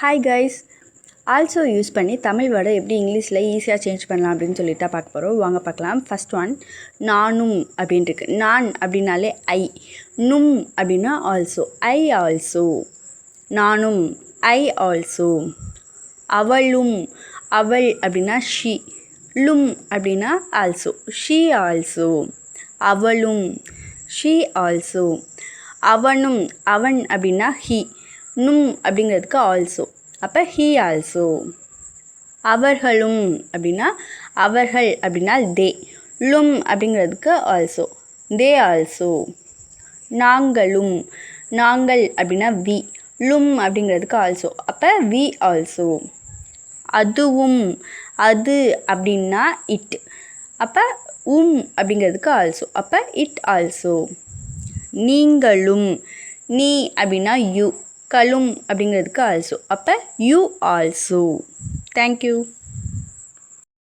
Hi guys, also use பண்ணி தமிழ் வேர்டை எப்படி இங்கிலீஷில் ஈஸியாக சேஞ்ச் பண்ணலாம் அப்படின்னு சொல்லிட்டு பார்க்க போகிறோம். வாங்க பார்க்கலாம். ஃபஸ்ட் ஒன், நானும் அப்படின்ட்டுருக்கு. நான் அப்படின்னாலே ஐ, நும் அப்படின்னா ஆல்சோ, ஐ ஆல்சோ. நானும், ஐ ஆல்சோ. அவளும், அவள் அப்படின்னா ஷி, லும் அப்படின்னா ஆல்சோ, ஷி ஆல்சோ. அவளும், ஷி ஆல்சோ. அவனும், அவன் அப்படின்னா ஹி, நும் அப்படிங்கிறதுக்கு ஆல்சோ, அப்போ ஹீ ஆல்சோ. அவர்களும் அப்படின்னா அவர்கள் அப்படின்னா தே, லும் அப்படிங்கிறதுக்கு ஆல்சோ, தே ஆல்சோ. நாங்களும், நாங்கள் அப்படின்னா வி, லும் அப்படிங்கிறதுக்கு ஆல்சோ, அப்போ வி ஆல்சோ. அதுவும், அது அப்படின்னா இட், அப்போ அப்படிங்கிறதுக்கு ஆல்சோ, அப்போ இட் ஆல்சோ. நீங்களும், நீ அப்படின்னா யூ, களும் அப்படிங்கிறதுக்கு ஆல்சோ, அப்போ யூ ஆல்சோ. தேங்க்யூ.